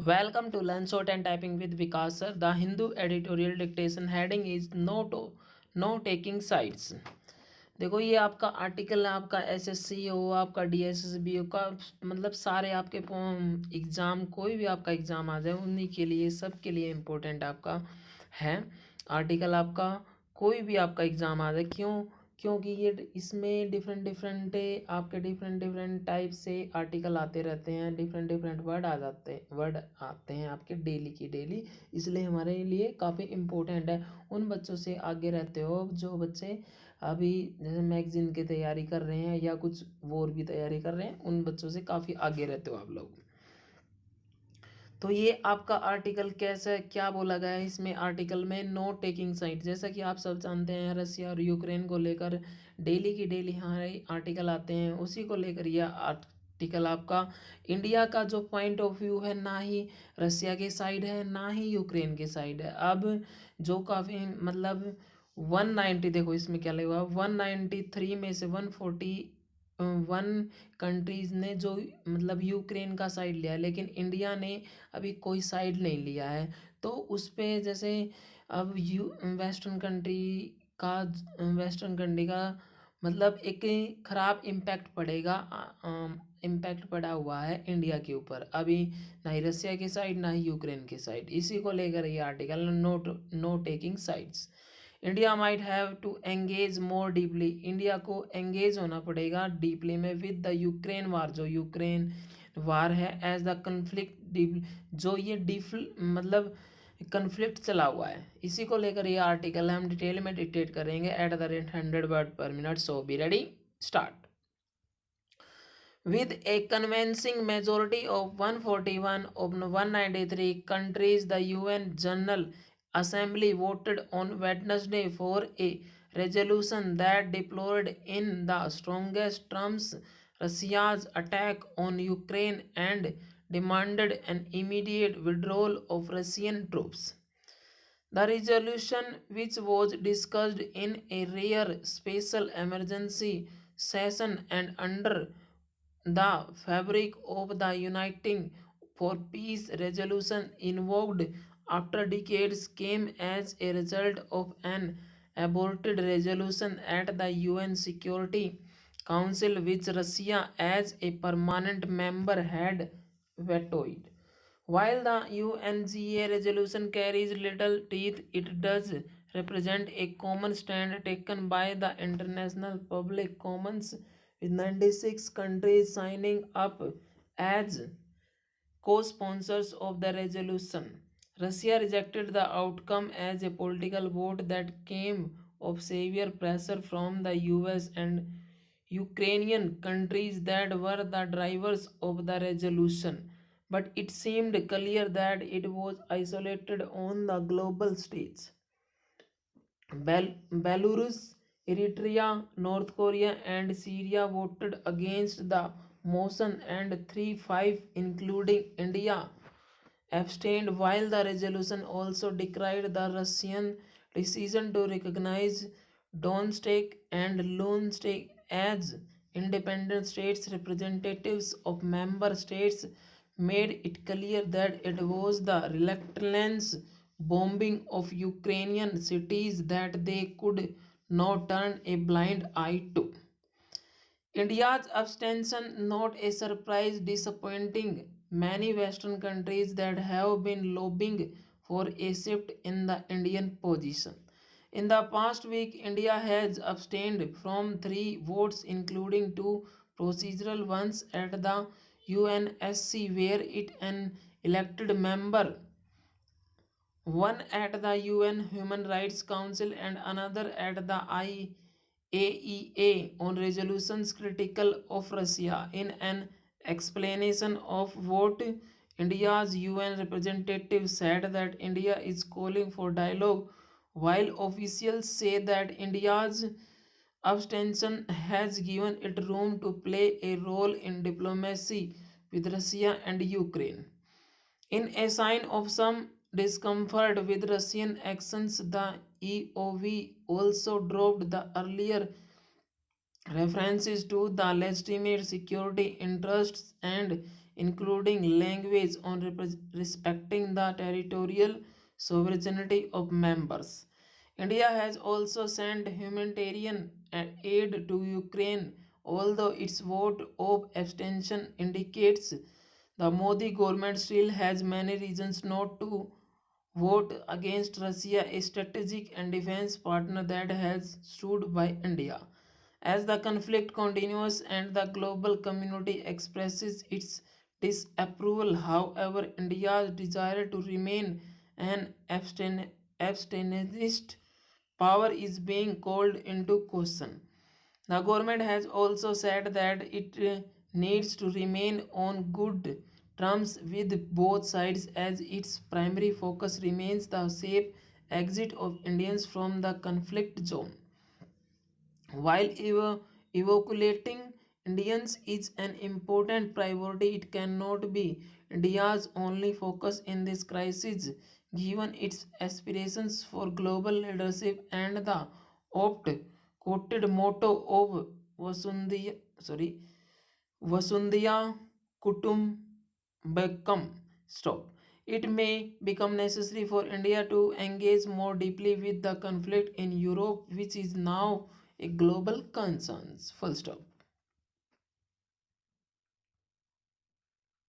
Welcome to Learn Short and Typing with Vikas sir. The Hindu editorial dictation heading is no taking sides. देखो ये आपका article है, आपका SSC हो, आपका डीएसएसबी हो का, मतलब सारे आपके एग्ज़ाम, कोई भी आपका एग्ज़ाम आ जाए उन्हीं के लिए, सब के लिए इम्पोर्टेंट आपका है आर्टिकल। आपका कोई भी आपका एग्ज़ाम आ जाए, क्योंकि ये इसमें डिफरेंट डिफरेंट टाइप से आर्टिकल आते रहते हैं, डिफरेंट वर्ड आते हैं आपके डेली की डेली, इसलिए हमारे लिए काफ़ी इम्पोर्टेंट है। उन बच्चों से आगे रहते हो जो बच्चे अभी जैसे मैगजीन की तैयारी कर रहे हैं या कुछ और भी तैयारी कर रहे हैं, उन बच्चों से काफ़ी आगे रहते हो आप लोग। तो ये आपका आर्टिकल कैसा, क्या बोला गया है इसमें आर्टिकल में, नो टेकिंग साइड। जैसा कि आप सब जानते हैं रसिया और यूक्रेन को लेकर डेली की डेली हमारे आर्टिकल आते हैं, उसी को लेकर यह आर्टिकल आपका इंडिया का जो पॉइंट ऑफ व्यू है, ना ही रसिया के साइड है ना ही यूक्रेन के साइड है। अब जो काफ़ी मतलब 190, देखो इसमें क्या लगा, 193 में से 141 कंट्रीज़ ने जो मतलब यूक्रेन का साइड लिया है, लेकिन इंडिया ने अभी कोई साइड नहीं लिया है। तो उस पे जैसे अब वेस्टर्न कंट्री का मतलब एक खराब इम्पैक्ट पड़ेगा, इम्पैक्ट पड़ा हुआ है इंडिया के ऊपर। अभी ना ही रसिया की साइड ना ही यूक्रेन की साइड, इसी को लेकर ये article, no taking sides. India might have to engage more deeply, India को एंगेज होना पड़ेगा डीपली में विद द यूक्रेन वार, जो यूक्रेन वार है, एज द कन्फ्लिक्ट, जो ये मतलब कन्फ्लिक्ट चला हुआ है, इसी को लेकर ये आर्टिकल हम डिटेल में डिटेक्ट करेंगे एट द रेट 100 वर्ड पर minute. So be ready, start. With a convincing majority of 141 of 193 countries, the UN General Assembly voted on Wednesday for a resolution that deplored in the strongest terms Russia's attack on Ukraine and demanded an immediate withdrawal of Russian troops. The resolution, which was discussed in a rare special emergency session and under the fabric of the Uniting for Peace resolution invoked after decades, came as a result of an aborted resolution at the UN Security Council, which Russia, as a permanent member, had vetoed. While the UNGA resolution carries little teeth, it does represent a common stand taken by the international public commons, with 96 countries signing up as co-sponsors of the resolution. Russia rejected the outcome as a political vote that came of severe pressure from the US and Ukrainian countries that were the drivers of the resolution. But it seemed clear that it was isolated on the global stage. Belarus, Eritrea, North Korea, and Syria voted against the motion, and 3-5, including India, abstained. While the resolution also decried the Russian decision to recognize Donetsk and Luhansk as independent states, representatives of member states made it clear that it was the relentless bombing of Ukrainian cities that they could not turn a blind eye to. India's abstention, not a surprise, disappointing many Western countries that have been lobbying for a shift in the Indian position. In the past week, India has abstained from 3 votes, including 2 procedural ones at the UNSC, where it an elected member, one at the UN Human Rights Council and another at the IAEA, on resolutions critical of Russia. In an explanation of vote, India's UN representative said that India is calling for dialogue, while officials say that India's abstention has given it room to play a role in diplomacy with Russia and Ukraine. In a sign of some discomfort with Russian actions, the EOV also dropped the earlier references to the legitimate security interests and including language on respecting the territorial sovereignty of members. India has also sent humanitarian aid to Ukraine, although its vote of abstention indicates the Modi government still has many reasons not to vote against Russia, a strategic and defense partner that has stood by India. As the conflict continues and the global community expresses its disapproval, however, India's desire to remain an abstentionist power is being called into question. The government has also said that it needs to remain on good terms with both sides as its primary focus remains the safe exit of Indians from the conflict zone. While evacuating Indians is an important priority, it cannot be India's only focus in this crisis, given its aspirations for global leadership and the oft quoted motto of Vasundhya Kutumbakam. Stop. It may become necessary for India to engage more deeply with the conflict in Europe, which is now a global concern. Full stop.